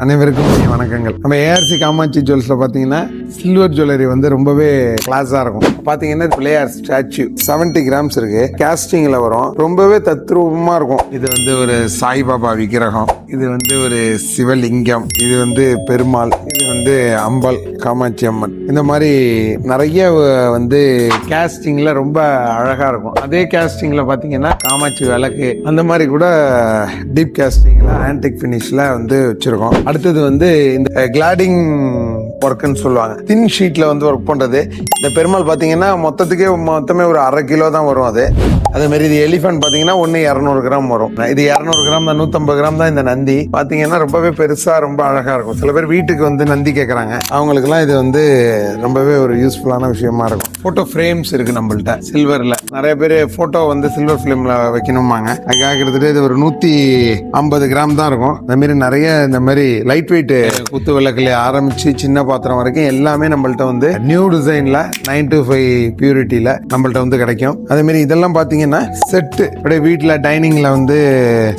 அனைவருக்கும் வணக்கங்கள். நம்ம ஏஆர்சி காமாட்சி ஜுவல்ஸ்ல பாத்தீங்கன்னா சில்வர் ஜுவல்லரி வந்து ரொம்பவே கிளாஸா இருக்கும். பாத்தீங்கன்னா பிள்ளையார் ஸ்டாச்சு 70 கிராம்ஸ் இருக்கு, கேஸ்டிங்ல வரும், ரொம்பவே தத்ரூபமா இருக்கும். இது வந்து ஒரு சாய்பாபா விக்கிரகம், இது வந்து ஒரு சிவலிங்கம், இது வந்து பெருமாள், இது வந்து அம்பாள் காமாட்சி அம்மன். இந்த மாதிரி நிறைய வந்து கேஸ்டிங்ல ரொம்ப அழகா இருக்கும். அதே கேஸ்டிங்ல பாத்தீங்கன்னா காமாட்சி விளக்கு அந்த மாதிரி கூட டீப் கேஸ்டிங்ல ஆன்டிக் ஃபினிஷ்ல வந்து வச்சிருக்கோம். அடுத்தது வந்து இந்த கிளாடிங் ஒர்க்குன்னு சொல்லுவாங்க, தின் ஷீட்ல வந்து ஒர்க் பண்றது. இந்த பெருமாள் பாத்தீங்கன்னா மொத்தமே ஒரு 1/2 கிலோ தான் வரும். அதே மாதிரி இது எலிஃபென்ட் பாத்தீங்கன்னா 200 கிராம் வரும். இது 200 கிராம் தான், 150 கிராம் தான். இந்த நந்தி பாத்தீங்கன்னா ரொம்பவே பெருசா ரொம்ப அழகா இருக்கும். சில பேர் வீட்டுக்கு வந்து நந்தி கேட்கறாங்க, அவங்களுக்கு எல்லாம் இது வந்து ரொம்பவே ஒரு யூஸ்ஃபுல்லான விஷயமா இருக்கும். போட்டோ ஃப்ரேம்ஸ் இருக்கு நம்மள்ட்ட சில்வர்ல. நிறைய பேர் போட்டோ வந்து சில்வர் ஃபிலிம்ல வைக்கணுமாங்க, அதுக்காக கிட்டத்தட்ட இது ஒரு 150 கிராம் தான் இருக்கும். இந்த மாதிரி நிறைய இந்த மாதிரி லைட் வெயிட் குத்து விளக்குல ஆரம்பிச்சு சின்ன பாத்திரம் வரைக்கும் எல்லாமே நம்மள்ட்ட வந்து நியூ டிசைன்ல 925 பியூரிட்டியில நம்மள்ட்ட வந்து கிடைக்கும். அதே மாதிரி இதெல்லாம் பாத்தீங்கன்னா செட்டு, அப்படியே வீட்டுல டைனிங்ல வந்து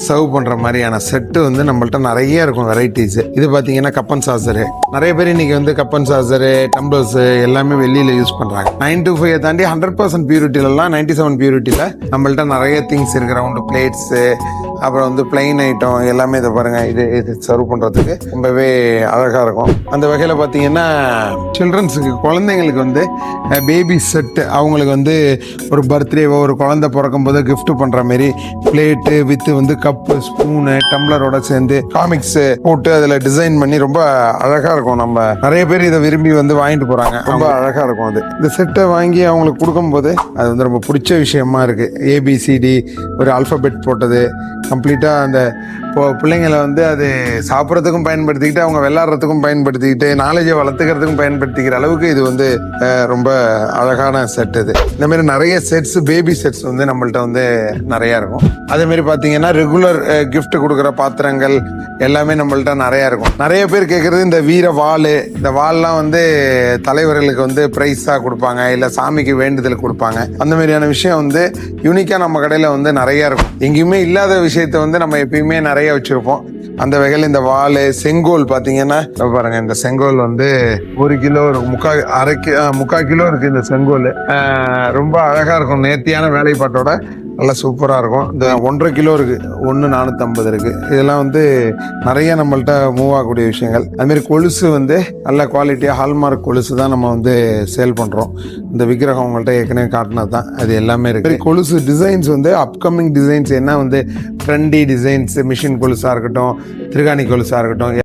சர்வ் பண்ற மாதிரியான செட்டு வந்து நம்மள்ட்ட நிறைய இருக்கும் வெரைட்டிஸ். இது பாத்தீங்கன்னா கப்பன் சாசரு, நிறைய பேர் இன்னைக்கு வந்து கப்பன் சாசரு, டம்ளர்ஸ் எல்லாமே வெளியில யூஸ் பண்றாங்க. 925 தாண்டி 100% பியூரிட்டில எல்லாம் 97 பியூரிட்டியில நம்மள்ட்ட நிறைய திங்ஸ் இருக்கு. ரவுண்ட் பிளேட்ஸ், அப்புறம் வந்து பிளைன் ஐட்டம் எல்லாமே. இதை பாருங்க, இது சர்வ் பண்றதுக்கு ரொம்பவே அழகா இருக்கும். அந்த வகையில பாத்தீங்கன்னா சில்ட்ரன்ஸுக்கு, குழந்தைங்களுக்கு வந்து பேபி செட்டு, அவங்களுக்கு வந்து ஒரு பர்த்டேவோ ஒரு குழந்தை பிறக்கும் போது கிஃப்ட் பண்ற மாதிரி பிளேட்டு வித் வந்து கப்பு, ஸ்பூனு, டம்ளரோட சேர்ந்து காமிக்ஸ் போட்டு அதுல டிசைன் பண்ணி ரொம்ப அழகா இருக்கும். நம்ம நிறைய பேர் இதை விரும்பி வந்து வாங்கிட்டு போறாங்க, ரொம்ப அழகா இருக்கும். அது இந்த செட்டை வாங்கி அவங்களுக்கு கொடுக்கும் போது அது வந்து ரொம்ப பிடிச்ச விஷயமா இருக்கு. ABCD ஒரு ஆல்பபெட் போட்டது கம்ப்ளீட்டா அந்த பிள்ளைங்களை வந்து அது சாப்பிட்றதுக்கும் பயன்படுத்திக்கிட்டு, அவங்க விளையாடுறதுக்கும் பயன்படுத்திக்கிட்டு, நாலேஜை வளர்த்துக்கிறதுக்கும் பயன்படுத்திக்கிற அளவுக்கு இது வந்து ரொம்ப அழகான செட். இது இந்த மாதிரி நிறைய செட்ஸ், பேபி செட்ஸ் வந்து நம்மள்ட்ட வந்து நிறைய இருக்கும். அதே மாதிரி பாத்தீங்கன்னா ரெகுலர் கிஃப்ட் கொடுக்குற பாத்திரங்கள் எல்லாமே நம்மள்ட்ட நிறைய இருக்கும். நிறைய பேர் கேட்கறது இந்த வீர வாள், இந்த வாள்லாம் வந்து தலைவர்களுக்கு வந்து பிரைஸா கொடுப்பாங்க, இல்ல சாமிக்கு வேண்டுதல் கொடுப்பாங்க. அந்த மாதிரியான விஷயம் வந்து யூனிக்கா நம்ம கடையில வந்து நிறைய இருக்கும். எங்கேயுமே இல்லாத விஷயத்த வந்து நம்ம எப்பயுமே நிறைய வச்சிருப்போம். அந்த வகையில் இந்த வாள், செங்கோல் பாத்தீங்கன்னா பாருங்க, இந்த செங்கோல் வந்து 1 கிலோ, ஒரு முக்கால் கிலோ இருக்கு. இந்த செங்கோல் ரொம்ப அழகா இருக்கும், நேர்த்தியான வேலைப்பாட்டோட நல்லா சூப்பரா இருக்கும். இந்த 1.5 கிலோ இருக்கு, 1,450 இருக்கு. இதெல்லாம் வந்து நிறைய நம்மள்ட்ட மூவ் ஆகக்கூடிய விஷயங்கள். அது மாதிரி கொலுசு வந்து நல்ல குவாலிட்டியா ஹால்மார்க் கொலுசு தான் நம்ம வந்து சேல் பண்றோம். இந்த விக்கிரகம் உங்கள்ட்ட ஏற்கனவே காட்டினது தான், அது எல்லாமே இருக்கு. கொலுசு டிசைன்ஸ் வந்து அப்கமிங் டிசைன்ஸ் என்ன வந்து ட்ரெண்டி டிசைன்ஸ், மிஷின் கொலுசா இருக்கட்டும், திருகாணி கொலுசா இருக்கட்டும்,